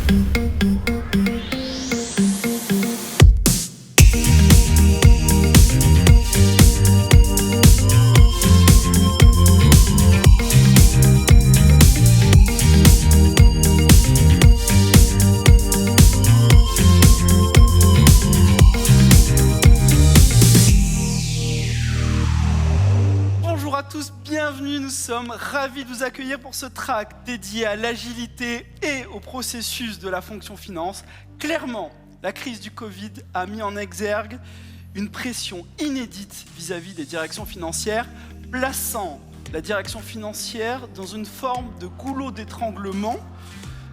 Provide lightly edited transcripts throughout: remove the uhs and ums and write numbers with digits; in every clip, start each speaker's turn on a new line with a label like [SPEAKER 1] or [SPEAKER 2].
[SPEAKER 1] Bonjour à tous, bienvenue, nous sommes ravis de vous accueillir pour ce track dédié à l'agilité et au processus de la fonction finance. Clairement, la crise du Covid a mis en exergue une pression inédite vis-à-vis des directions financières, plaçant la direction financière dans une forme de goulot d'étranglement,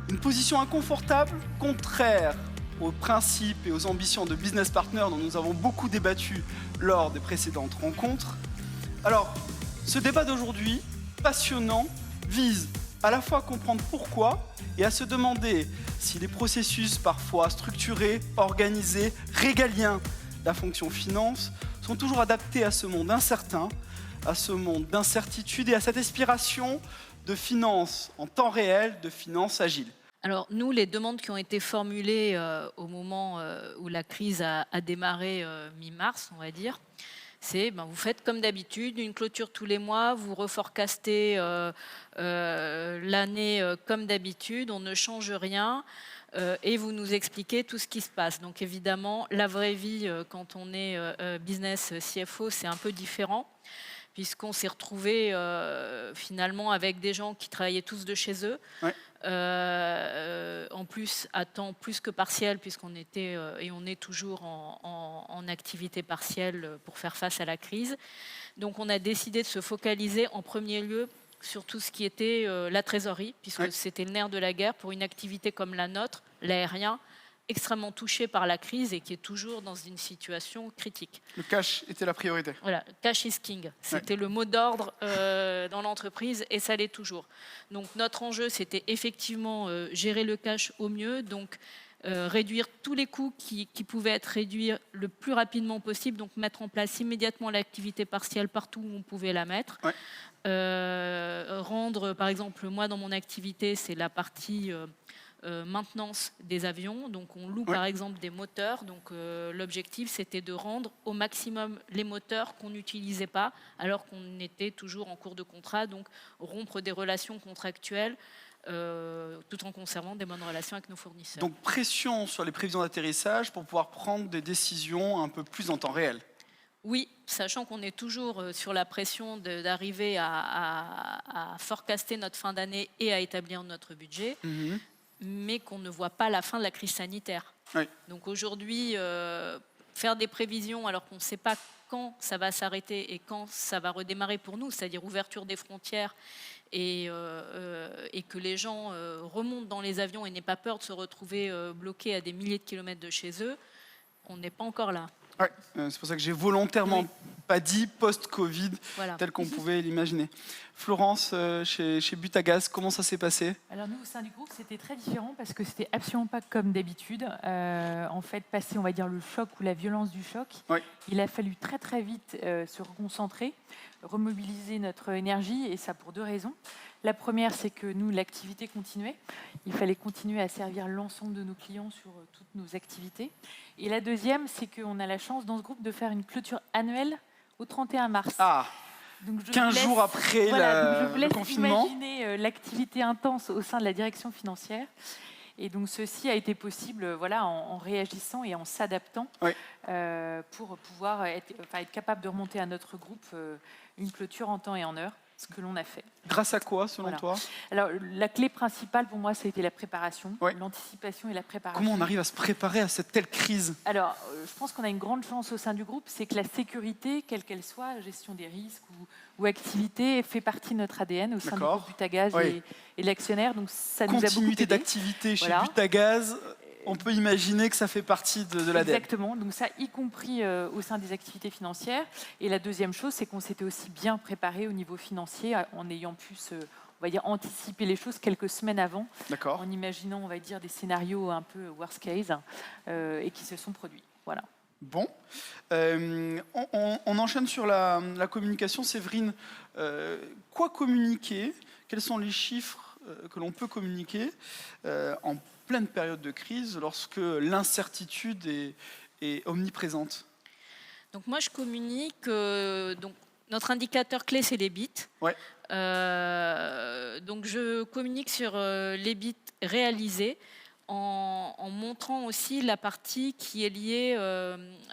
[SPEAKER 1] une position inconfortable, contraire aux principes et aux ambitions de business partner dont nous avons beaucoup débattu lors des précédentes rencontres. Alors, ce débat d'aujourd'hui, passionnant, vise à la fois à comprendre pourquoi et à se demander si les processus parfois structurés, organisés, régaliens de la fonction finance sont toujours adaptés à ce monde incertain, à ce monde d'incertitude et à cette aspiration de finance en temps réel, de finance agile.
[SPEAKER 2] Alors nous, les demandes qui ont été formulées au moment où la crise a démarré mi-mars, on va dire, c'est vous faites comme d'habitude, une clôture tous les mois, vous reforecastez l'année comme d'habitude, on ne change rien et vous nous expliquez tout ce qui se passe. Donc évidemment, la vraie vie, quand on est business CFO, c'est un peu différent, puisqu'on s'est retrouvé finalement avec des gens qui travaillaient tous de chez eux. Ouais. En plus, à temps plus que partiel, puisqu'on était et on est toujours en activité partielle pour faire face à la crise. Donc on a décidé de se focaliser en premier lieu sur tout ce qui était la trésorerie, puisque c'était le nerf de la guerre pour une activité comme la nôtre, l'aérien, extrêmement touché par la crise et qui est toujours dans une situation critique.
[SPEAKER 1] Le cash était la priorité.
[SPEAKER 2] Voilà, cash is king. C'était le mot d'ordre dans l'entreprise et ça l'est toujours. Donc notre enjeu, c'était effectivement gérer le cash au mieux, donc réduire tous les coûts qui pouvaient être réduits le plus rapidement possible, donc mettre en place immédiatement l'activité partielle partout où on pouvait la mettre. Rendre, par exemple, moi dans mon activité, c'est la partie maintenance des avions, donc on loue par exemple des moteurs, donc l'objectif c'était de rendre au maximum les moteurs qu'on n'utilisait pas alors qu'on était toujours en cours de contrat, donc rompre des relations contractuelles tout en conservant des bonnes relations avec nos fournisseurs.
[SPEAKER 1] Donc pression sur les prévisions d'atterrissage pour pouvoir prendre des décisions un peu plus en temps réel.
[SPEAKER 2] Oui, sachant qu'on est toujours sur la pression d'arriver à forecaster notre fin d'année et à établir notre budget. Mais qu'on ne voit pas la fin de la crise sanitaire. Donc aujourd'hui, faire des prévisions alors qu'on ne sait pas quand ça va s'arrêter et quand ça va redémarrer pour nous, c'est-à-dire ouverture des frontières et que les gens remontent dans les avions et n'aient pas peur de se retrouver bloqués à des milliers de kilomètres de chez eux, on n'est pas encore là.
[SPEAKER 1] C'est pour ça que j'ai volontairement pas dit post-Covid, tel qu'on pouvait l'imaginer. Florence, chez Butagaz, comment ça s'est passé ?
[SPEAKER 3] Alors nous, au sein du groupe, c'était très différent parce que c'était absolument pas comme d'habitude. En fait, passer, on va dire, le choc ou la violence du choc, il a fallu très très vite se reconcentrer, remobiliser notre énergie, et ça pour deux raisons. La première, c'est que nous, l'activité continuait. Il fallait continuer à servir l'ensemble de nos clients sur toutes nos activités. Et la deuxième, c'est qu'on a la chance dans ce groupe de faire une clôture annuelle au 31 mars.
[SPEAKER 1] Ah, donc 15 jours après
[SPEAKER 3] je vous laisse
[SPEAKER 1] le confinement.
[SPEAKER 3] Imaginer l'activité intense au sein de la direction financière. Et donc ceci a été possible en réagissant et en s'adaptant pour pouvoir être capable de remonter à notre groupe une clôture en temps et en heure. Ce que l'on a fait.
[SPEAKER 1] Grâce à quoi, selon toi ?
[SPEAKER 3] Alors, la clé principale pour moi, ça a été la préparation, l'anticipation et la préparation.
[SPEAKER 1] Comment on arrive à se préparer à cette telle crise ?
[SPEAKER 3] Alors, je pense qu'on a une grande chance au sein du groupe, c'est que la sécurité, quelle qu'elle soit, gestion des risques ou activité, fait partie de notre ADN au sein du groupe Butagaz et de l'actionnaire. Donc, ça nous a beaucoup aidé.
[SPEAKER 1] Continuité d'activité chez Butagaz. On peut imaginer que ça fait partie de l'ADN.
[SPEAKER 3] Exactement, donc ça, y compris au sein des activités financières. Et la deuxième chose, c'est qu'on s'était aussi bien préparé au niveau financier en ayant pu anticiper les choses quelques semaines avant, en imaginant, on va dire, des scénarios un peu worst case et qui se sont produits. Voilà.
[SPEAKER 1] Bon, on enchaîne sur la communication. Séverine, quoi communiquer ? Quels sont les chiffres que l'on peut communiquer en pleine période de crise, lorsque l'incertitude est omniprésente?
[SPEAKER 2] Donc moi, je communique. Donc notre indicateur clé, c'est les bits.
[SPEAKER 1] Ouais.
[SPEAKER 2] Donc je communique sur les bits réalisés en montrant aussi la partie qui est liée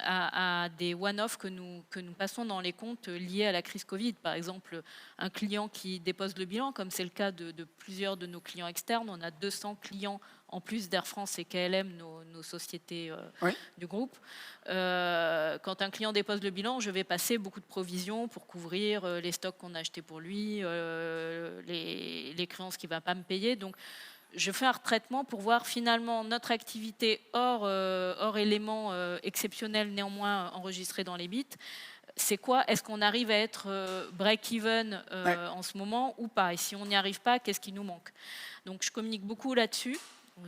[SPEAKER 2] à des one-off que nous passons dans les comptes liés à la crise Covid. Par exemple, un client qui dépose le bilan, comme c'est le cas de plusieurs de nos clients externes. On a 200 clients en plus d'Air France et KLM, nos sociétés du groupe. Quand un client dépose le bilan, je vais passer beaucoup de provisions pour couvrir les stocks qu'on a achetés pour lui, les créances qu'il ne va pas me payer. Donc, je fais un retraitement pour voir finalement notre activité hors éléments exceptionnels néanmoins enregistrés dans les bits. C'est quoi? Est-ce qu'on arrive à être break-even en ce moment ou pas? Et si on n'y arrive pas, qu'est-ce qui nous manque? Donc je communique beaucoup là-dessus.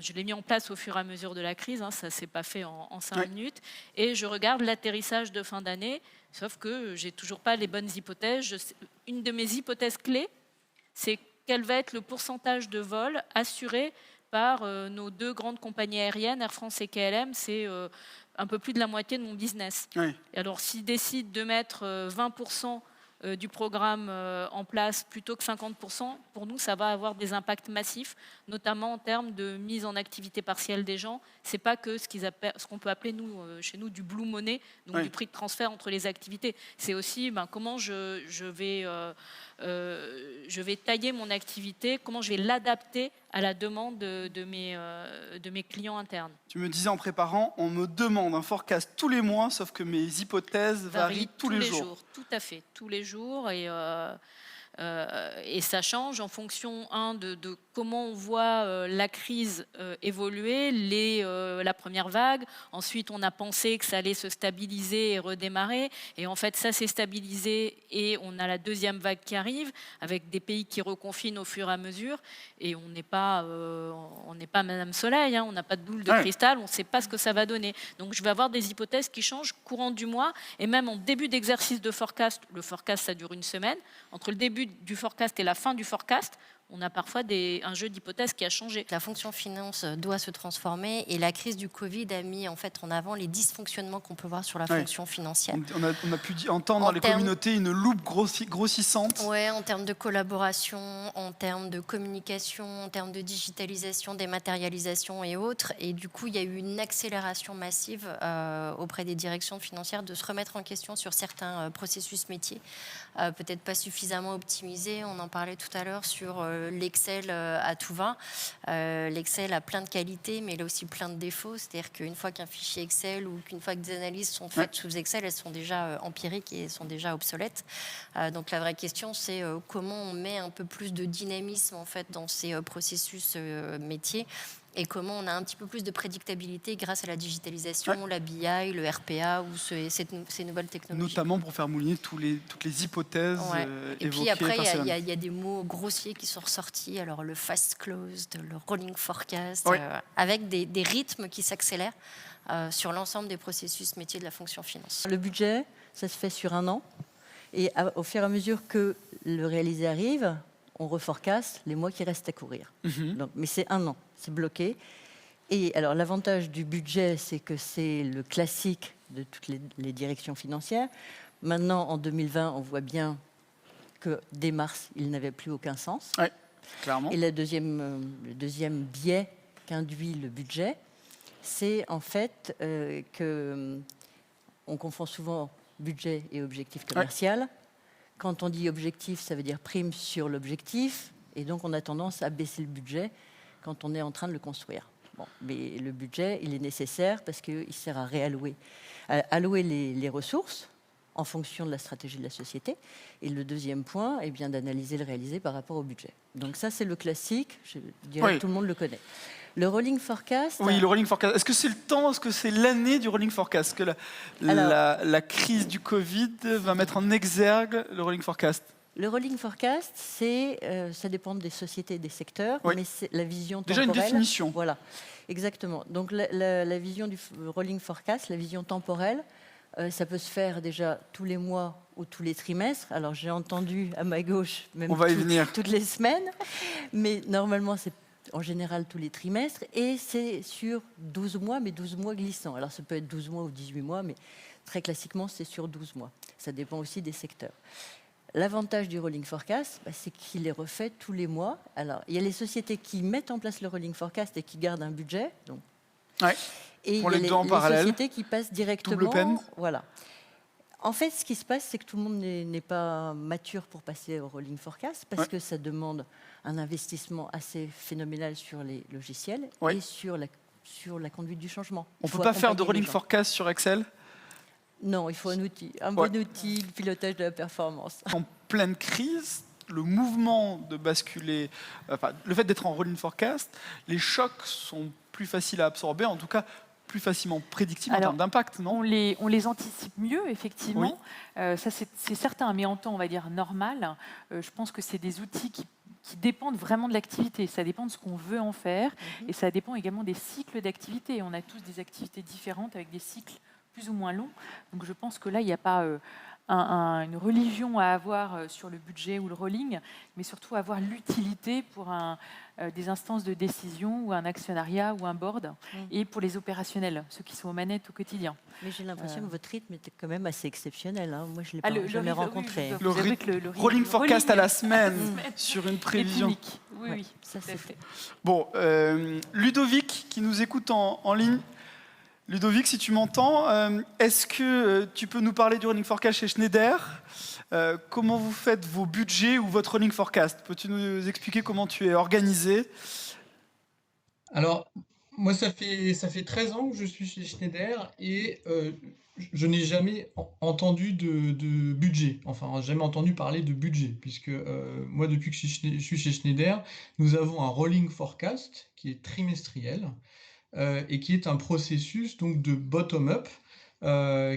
[SPEAKER 2] Je l'ai mis en place au fur et à mesure de la crise, hein, ça ne s'est pas fait en 5 minutes. Et je regarde l'atterrissage de fin d'année, sauf que je n'ai toujours pas les bonnes hypothèses. Une de mes hypothèses clés, c'est quel va être le pourcentage de vols assuré par nos 2 grandes compagnies aériennes, Air France et KLM. C'est un peu plus de la moitié de mon business. Oui. Et alors, s'ils décident de mettre 20% du programme en place plutôt que 50%, pour nous, ça va avoir des impacts massifs, notamment en termes de mise en activité partielle des gens. Ce n'est pas que ce qu'on peut appeler chez nous du blue money, donc du prix de transfert entre les activités. C'est aussi comment je vais tailler mon activité, comment je vais l'adapter à la demande de mes clients internes.
[SPEAKER 1] Tu me disais en préparant, on me demande un forecast tous les mois, sauf que mes hypothèses varient tous les jours.
[SPEAKER 2] Tout à fait, tous les jours. Et ça change en fonction de comment on voit la crise évoluer, la première vague. Ensuite, on a pensé que ça allait se stabiliser et redémarrer. Et en fait, ça s'est stabilisé et on a la deuxième vague qui arrive avec des pays qui reconfinent au fur et à mesure. Et on n'est pas Madame Soleil, hein, on n'a pas de boule de cristal, on ne sait pas ce que ça va donner. Donc, je vais avoir des hypothèses qui changent courant du mois et même en début d'exercice de forecast. Le forecast, ça dure une semaine. Entre le début du forecast et la fin du forecast, on a parfois un jeu d'hypothèses qui a changé.
[SPEAKER 4] La fonction finance doit se transformer et la crise du Covid a mis en avant les dysfonctionnements qu'on peut voir sur la fonction financière.
[SPEAKER 1] On a pu entendre dans les communautés une loupe grossissante.
[SPEAKER 4] Oui, en termes de collaboration, en termes de communication, en termes de digitalisation, dématérialisation et autres. Et du coup, il y a eu une accélération massive auprès des directions financières de se remettre en question sur certains processus métiers, peut-être pas suffisamment optimisés. On en parlait tout à l'heure sur l'Excel à tout va. L'Excel a plein de qualités, mais il a aussi plein de défauts. C'est-à-dire qu'une fois qu'un fichier Excel ou qu'une fois que des analyses sont faites sous Excel, elles sont déjà empiriques et sont déjà obsolètes. Donc la vraie question, c'est comment on met un peu plus de dynamisme dans ces processus métiers et comment on a un petit peu plus de prédictabilité grâce à la digitalisation, la BI, le RPA ou ces nouvelles technologies.
[SPEAKER 1] Notamment pour faire mouliner toutes les hypothèses
[SPEAKER 4] et
[SPEAKER 1] évoquées.
[SPEAKER 4] Et puis après, il y a des mots grossiers qui sont ressortis, alors le fast close, le rolling forecast, avec des rythmes qui s'accélèrent sur l'ensemble des processus métiers de la fonction finance.
[SPEAKER 5] Le budget, ça se fait sur 1 an. Et au fur et à mesure que le réalisé arrive, on reforecast les mois qui restent à courir. Donc, mais c'est 1 an, c'est bloqué. Et alors l'avantage du budget, c'est que c'est le classique de toutes les directions financières. Maintenant, en 2020, on voit bien que dès mars, il n'avait plus aucun sens.
[SPEAKER 1] Oui, clairement.
[SPEAKER 5] Et le deuxième biais qu'induit le budget, c'est en fait qu'on confond souvent budget et objectif commercial. Quand on dit objectif, ça veut dire prime sur l'objectif, et donc on a tendance à baisser le budget quand on est en train de le construire. Bon, mais le budget, il est nécessaire parce qu'il sert à allouer les ressources en fonction de la stratégie de la société. Et le deuxième point est bien d'analyser le réalisé par rapport au budget. Donc ça, c'est le classique, je dirais que tout le monde le connaît. Le rolling forecast.
[SPEAKER 1] Oui, le rolling forecast. Est-ce que c'est le temps, est-ce que c'est l'année du rolling forecast? Est-ce que la crise du Covid va mettre en exergue le rolling forecast?
[SPEAKER 5] Le rolling forecast, ça dépend des sociétés et des secteurs, mais c'est la vision temporelle.
[SPEAKER 1] Déjà une définition.
[SPEAKER 5] Voilà, exactement. Donc la vision du rolling forecast, la vision temporelle, ça peut se faire déjà tous les mois ou tous les trimestres. Alors j'ai entendu à ma gauche, même toutes les semaines, mais normalement c'est en général tous les trimestres, et c'est sur 12 mois, mais 12 mois glissants. Alors ça peut être 12 mois ou 18 mois, mais très classiquement, c'est sur 12 mois. Ça dépend aussi des secteurs. L'avantage du rolling forecast, c'est qu'il est refait tous les mois. Alors, il y a les sociétés qui mettent en place le rolling forecast et qui gardent un budget. Donc, et il y a les sociétés qui passent directement.
[SPEAKER 1] Double peine.
[SPEAKER 5] Voilà. En fait, ce qui se passe, c'est que tout le monde n'est pas mature pour passer au rolling forecast parce que ça demande un investissement assez phénoménal sur les logiciels et sur la conduite du changement.
[SPEAKER 1] On ne peut pas faire de rolling forecast sur Excel ?
[SPEAKER 5] Non, il faut un outil, un bon outil de pilotage de la performance.
[SPEAKER 1] En pleine crise, le mouvement de basculer, le fait d'être en rolling forecast, les chocs sont plus faciles à absorber, en tout cas plus facilement prédictibles en termes d'impact, non ?
[SPEAKER 3] On les anticipe mieux, effectivement. Ça, c'est certain, mais en temps, on va dire, normal. Je pense que c'est des outils qui dépendent vraiment de l'activité. Ça dépend de ce qu'on veut en faire et ça dépend également des cycles d'activité. On a tous des activités différentes avec des cycles plus ou moins long. Donc je pense que là, il n'y a pas une religion à avoir sur le budget ou le rolling, mais surtout avoir l'utilité pour des instances de décision ou un actionnariat ou un board, et pour les opérationnels, ceux qui sont aux manettes au quotidien.
[SPEAKER 5] Mais j'ai l'impression que votre rythme était quand même assez exceptionnel. Hein. Moi, je ne l'ai jamais rencontré.
[SPEAKER 1] Le rolling forecast à la semaine sur une prévision.
[SPEAKER 3] Oui,
[SPEAKER 5] ça c'est fait.
[SPEAKER 1] Bon, Ludovic, qui nous écoute en ligne. Ludovic, si tu m'entends, est-ce que tu peux nous parler du rolling forecast chez Schneider ? Comment vous faites vos budgets ou votre rolling forecast ? Peux-tu nous expliquer comment tu es organisé ?
[SPEAKER 6] Alors, moi, ça fait 13 ans que je suis chez Schneider et je n'ai jamais entendu de budget, enfin, jamais entendu parler de budget, puisque moi, depuis que je suis chez Schneider, nous avons un rolling forecast qui est trimestriel. Et qui est un processus donc, de bottom-up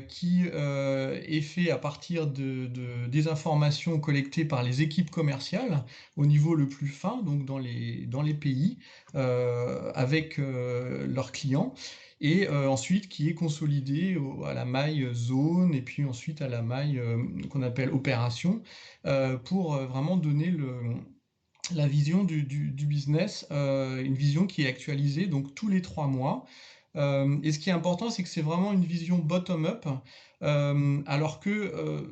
[SPEAKER 6] qui est fait à partir des informations collectées par les équipes commerciales au niveau le plus fin, donc dans les pays, avec leurs clients, et ensuite qui est consolidé à la maille zone et puis ensuite à la maille qu'on appelle opération pour vraiment donner la vision du business, une vision qui est actualisée donc tous les 3 mois. Et ce qui est important, c'est que c'est vraiment une vision bottom-up, alors que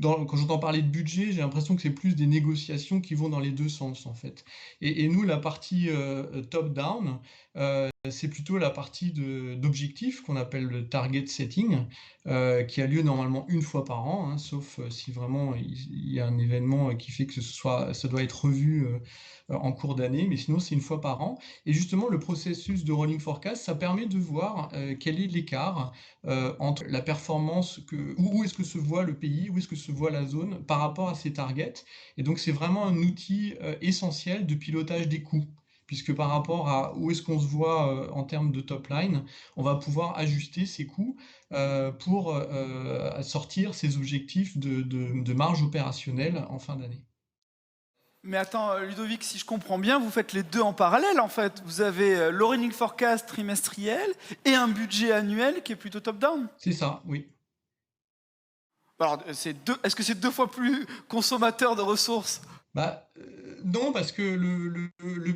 [SPEAKER 6] quand j'entends parler de budget, j'ai l'impression que c'est plus des négociations qui vont dans les deux sens en fait. Et nous, la partie top-down, c'est plutôt la partie d'objectif qu'on appelle le target setting, qui a lieu normalement une fois par an, hein, sauf si vraiment il y a un événement qui fait que ça doit être revu en cours d'année, mais sinon c'est une fois par an. Et justement, le processus de rolling forecast, ça permet de voir quel est l'écart entre la performance, où est-ce que se voit le pays, où est-ce que se voit la zone par rapport à ses targets. Et donc c'est vraiment un outil essentiel de pilotage des coûts, puisque par rapport à où est-ce qu'on se voit en termes de top line, on va pouvoir ajuster ses coûts pour sortir ses objectifs de marge opérationnelle en fin d'année.
[SPEAKER 1] Mais attends, Ludovic, si je comprends bien, vous faites les deux en parallèle, en fait. Vous avez le rolling forecast trimestriel et un budget annuel qui est plutôt top-down.
[SPEAKER 6] C'est ça, oui.
[SPEAKER 1] Alors, est-ce que c'est 2 fois plus consommateur de ressources ?
[SPEAKER 6] Non, parce que le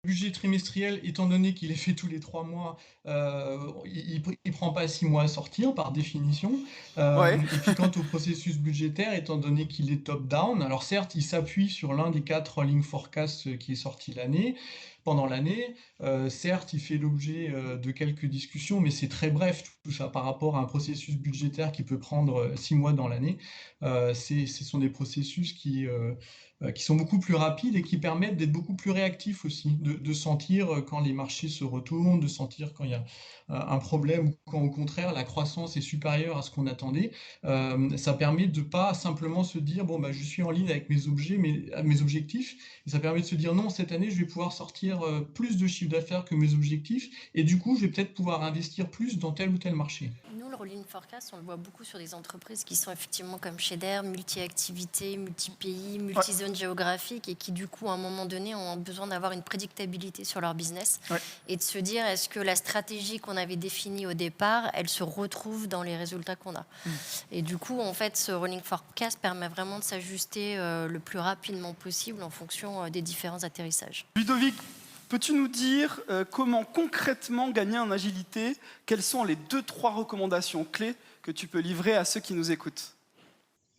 [SPEAKER 6] budget trimestriel, étant donné qu'il est fait tous les 3 mois, il ne prend pas 6 mois à sortir, par définition. Et puis quant au processus budgétaire, étant donné qu'il est top-down, alors certes, il s'appuie sur l'un des 4 rolling forecasts qui est sorti pendant l'année. Certes, il fait l'objet de quelques discussions, mais c'est très bref tout ça par rapport à un processus budgétaire qui peut prendre 6 mois dans l'année. Ce sont des processus qui sont beaucoup plus rapides et qui permettent d'être beaucoup plus réactifs aussi, de sentir quand les marchés se retournent, de sentir quand il y a un problème ou quand au contraire la croissance est supérieure à ce qu'on attendait. Ça permet de pas simplement se dire bon je suis en ligne avec mes objectifs, et ça permet de se dire non, cette année je vais pouvoir sortir plus de chiffre d'affaires que mes objectifs et du coup je vais peut-être pouvoir investir plus dans tel ou tel marché.
[SPEAKER 4] Nous, le rolling forecast, on le voit beaucoup sur des entreprises qui sont effectivement comme Schneider, multi-activités, multi-pays, multi-zones géographiques et qui du coup à un moment donné ont besoin d'avoir une prédictabilité sur leur business et de se dire est-ce que la stratégie qu'on avait définie au départ, elle se retrouve dans les résultats qu'on a. Et du coup, en fait, ce rolling forecast permet vraiment de s'ajuster le plus rapidement possible en fonction des différents atterrissages.
[SPEAKER 1] Ludovic, Peux-tu nous dire comment concrètement gagner en agilité? Quelles sont les 2-3 recommandations clés que tu peux livrer à ceux qui nous écoutent?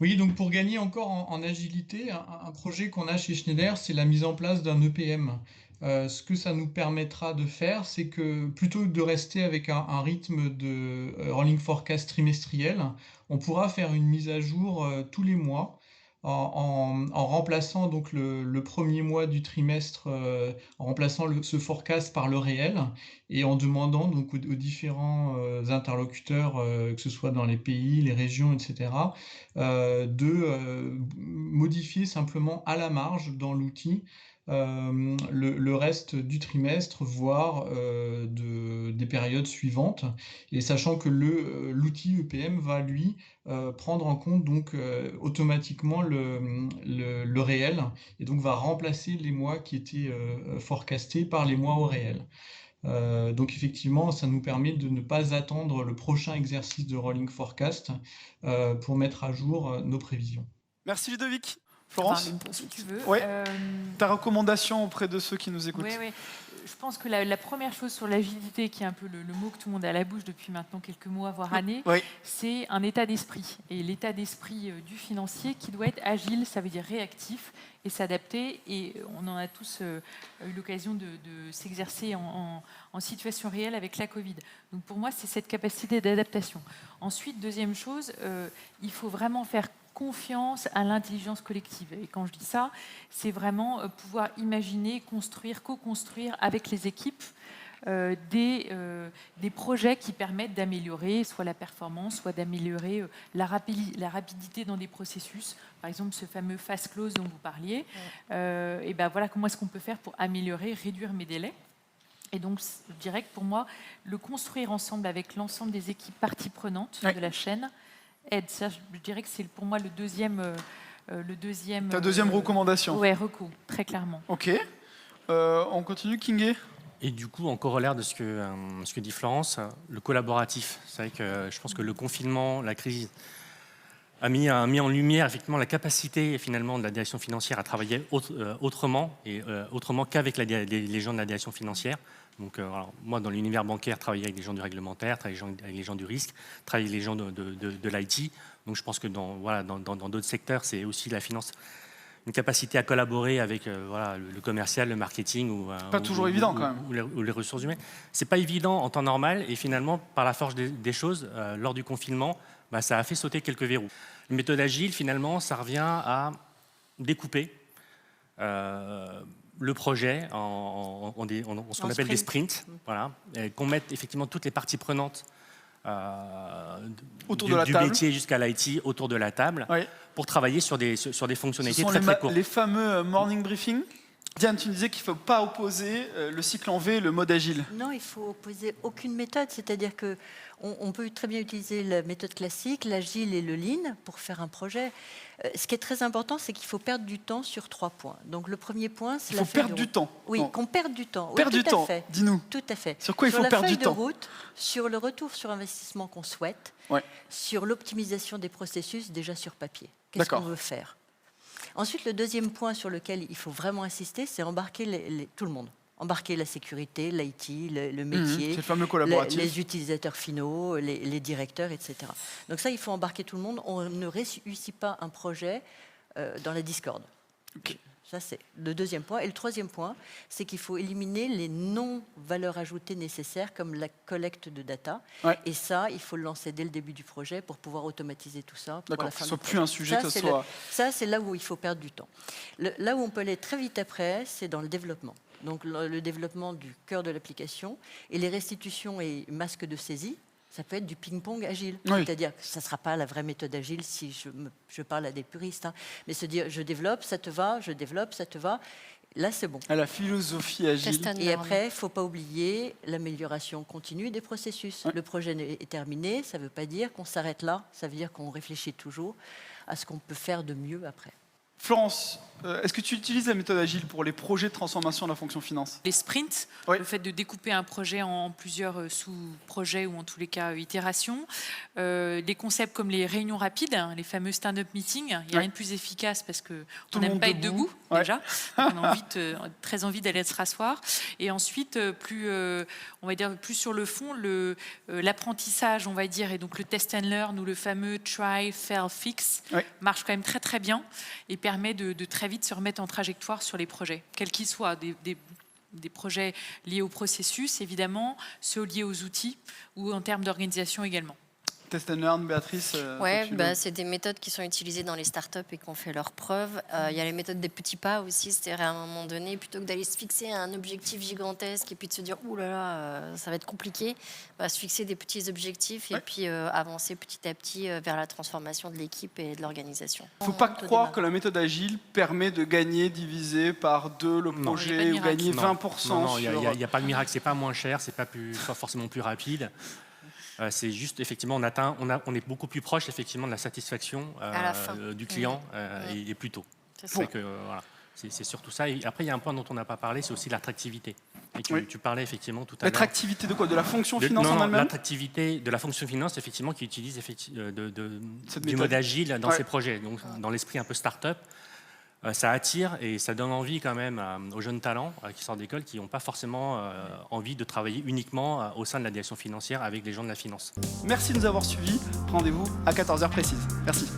[SPEAKER 6] Oui, donc pour gagner encore en agilité, un projet qu'on a chez Schneider, c'est la mise en place d'un EPM. Ce que ça nous permettra de faire, c'est que plutôt que de rester avec un rythme de rolling forecast trimestriel, on pourra faire une mise à jour tous les mois en remplaçant donc le premier mois du trimestre, en remplaçant ce forecast par le réel et en demandant donc aux différents interlocuteurs, que ce soit dans les pays, les régions, etc., de modifier simplement à la marge dans l'outil le reste du trimestre, voire des périodes suivantes, et sachant que l'outil EPM va, lui, prendre en compte donc automatiquement le réel, et donc va remplacer les mois qui étaient forecastés par les mois au réel. Donc effectivement, ça nous permet de ne pas attendre le prochain exercice de rolling forecast pour mettre à jour nos prévisions.
[SPEAKER 1] Merci Ludovic. Florence,
[SPEAKER 3] si tu veux.
[SPEAKER 1] Ouais. Ta recommandation auprès de ceux qui nous écoutent?
[SPEAKER 3] Oui. Je pense que la première chose sur l'agilité, qui est un peu le mot que tout le monde a à la bouche depuis maintenant quelques mois, voire années, c'est un état d'esprit. Et l'état d'esprit du financier qui doit être agile, ça veut dire réactif et s'adapter. Et on en a tous eu l'occasion de s'exercer en situation réelle avec la Covid. Donc pour moi, c'est cette capacité d'adaptation. Ensuite, deuxième chose, il faut vraiment faire confiance à l'intelligence collective. Et quand je dis ça, c'est vraiment pouvoir imaginer, construire, co-construire avec les équipes des projets qui permettent d'améliorer soit la performance, soit d'améliorer la rapidité dans des processus. Par exemple, ce fameux fast close dont vous parliez. Et ben voilà, comment est-ce qu'on peut faire pour améliorer, réduire mes délais. Et donc, je dirais que pour moi, le construire ensemble avec l'ensemble des équipes parties prenantes de la chaîne aide. Ça, je dirais que c'est pour moi le deuxième.
[SPEAKER 1] Ta deuxième recommandation.
[SPEAKER 3] Oui, recours, très clairement.
[SPEAKER 1] Ok. On continue, Kingé.
[SPEAKER 7] Et du coup, en corollaire de ce que dit Florence, le collaboratif. C'est vrai que je pense que le confinement, la crise, a mis en lumière effectivement la capacité finalement de la direction financière à travailler autrement qu'avec les gens de la direction financière. Donc, alors, moi, dans l'univers bancaire, travailler avec des gens du réglementaire, travailler avec les gens du risque, travailler avec les gens de l'IT. Donc, je pense que dans d'autres secteurs, c'est aussi la finance, une capacité à collaborer avec le commercial, le marketing
[SPEAKER 1] pas toujours évident quand même.
[SPEAKER 7] Ou les ressources humaines. C'est pas évident en temps normal, et finalement, par la force des choses, lors du confinement, ça a fait sauter quelques verrous. La méthode agile, finalement, ça revient à découper le projet en ce qu'on appelle des sprints, qu'on mette effectivement toutes les parties prenantes
[SPEAKER 1] autour
[SPEAKER 7] du métier jusqu'à l'IT autour de la table, pour travailler sur des fonctionnalités très courtes.
[SPEAKER 1] Les fameux morning briefings. Diane, tu disais qu'il ne faut pas opposer le cycle en V et le mode agile.
[SPEAKER 5] Non, il ne faut opposer aucune méthode. C'est-à-dire qu'on peut très bien utiliser la méthode classique, l'agile et le lean pour faire un projet. Ce qui est très important, c'est qu'il faut perdre du temps sur 3 points. Donc le premier point, c'est la feuille de route. Il faut perdre du temps. Oui, qu'on perde du temps.
[SPEAKER 1] Perdre du temps, dis-nous.
[SPEAKER 5] Tout à fait.
[SPEAKER 1] Sur quoi il faut perdre du temps?
[SPEAKER 5] Sur la feuille de route, sur le retour sur investissement qu'on souhaite, sur l'optimisation des processus déjà sur papier. Qu'est-ce qu'on veut faire? Ensuite, le deuxième point sur lequel il faut vraiment insister, c'est embarquer tout le monde. Embarquer la sécurité, l'IT, le métier,
[SPEAKER 1] le fameux collaboratif,
[SPEAKER 5] les utilisateurs finaux, les directeurs, etc. Donc ça, il faut embarquer tout le monde. On ne réussit pas un projet dans la discorde.
[SPEAKER 1] Okay.
[SPEAKER 5] Ça, c'est le deuxième point. Et le troisième point, c'est qu'il faut éliminer les non-valeurs ajoutées nécessaires, comme la collecte de data. Et ça, il faut le lancer dès le début du projet pour pouvoir automatiser tout ça.
[SPEAKER 1] D'accord, que ce ne soit plus un sujet, que ce soit...
[SPEAKER 5] Ça, c'est là où il faut perdre du temps. Là où on peut aller très vite après, c'est dans le développement. Donc, le développement du cœur de l'application et les restitutions et masques de saisie. Ça peut être du ping-pong agile. C'est-à-dire que ça ne sera pas la vraie méthode agile si je parle à des puristes. Mais se dire, je développe, ça te va, je développe, ça te va. Là, c'est bon.
[SPEAKER 1] À la philosophie agile.
[SPEAKER 5] Et après, il ne faut pas oublier l'amélioration continue des processus. Le projet est terminé, ça ne veut pas dire qu'on s'arrête là. Ça veut dire qu'on réfléchit toujours à ce qu'on peut faire de mieux après.
[SPEAKER 1] Florence, est-ce que tu utilises la méthode agile pour les projets de transformation de la fonction finance?
[SPEAKER 3] Les sprints,
[SPEAKER 1] Oui.
[SPEAKER 3] le fait de découper un projet en plusieurs sous-projets ou en tous les cas itérations. Des concepts comme les réunions rapides, hein, les fameux stand-up meetings. Il n'y a
[SPEAKER 1] Oui.
[SPEAKER 3] rien de plus efficace parce qu'on
[SPEAKER 1] Tout le
[SPEAKER 3] n'aime
[SPEAKER 1] monde
[SPEAKER 3] pas être
[SPEAKER 1] debout.
[SPEAKER 3] debout
[SPEAKER 1] Ouais.
[SPEAKER 3] déjà. On a très envie d'aller se rasseoir. Et ensuite, on va dire plus sur le fond, l'apprentissage, on va dire, et donc le test and learn ou le fameux try, fail, fix
[SPEAKER 1] Oui.
[SPEAKER 3] marche quand même très très bien et permet de très vite se remettre en trajectoire sur les projets, quels qu'ils soient, des projets liés au processus, évidemment, ceux liés aux outils ou en termes d'organisation également.
[SPEAKER 1] Test and learn, Béatrice.
[SPEAKER 4] Ouais, c'est des méthodes qui sont utilisées dans les startups et qui ont fait leurs preuves. Il y a les méthodes des petits pas aussi, c'est-à-dire à un moment donné, plutôt que d'aller se fixer un objectif gigantesque et puis de se dire ouh là là, ça va être compliqué, se fixer des petits objectifs et puis avancer petit à petit vers la transformation de l'équipe et de l'organisation.
[SPEAKER 1] Il ne faut pas croire que la méthode agile permet de gagner, diviser par 2 le projet ou gagner 20%.
[SPEAKER 7] Non, il n'y a pas de miracle, c'est pas moins cher, c'est pas forcément plus rapide. C'est juste, effectivement, on est beaucoup plus proche, effectivement, de la satisfaction du client et plus tôt. C'est surtout ça. Et après, il y a un point dont on n'a pas parlé, c'est aussi l'attractivité. Et tu parlais, effectivement, tout à l'heure.
[SPEAKER 1] L'attractivité de quoi? De la fonction finance en elle-même?
[SPEAKER 7] L'attractivité de la fonction finance, effectivement, qui utilise du mode agile dans ses projets. Donc, dans l'esprit un peu start-up, ça attire et ça donne envie quand même aux jeunes talents qui sortent d'école, qui n'ont pas forcément envie de travailler uniquement au sein de la direction financière avec les gens de la finance.
[SPEAKER 1] Merci de nous avoir suivis. Rendez-vous à 14h précise. Merci.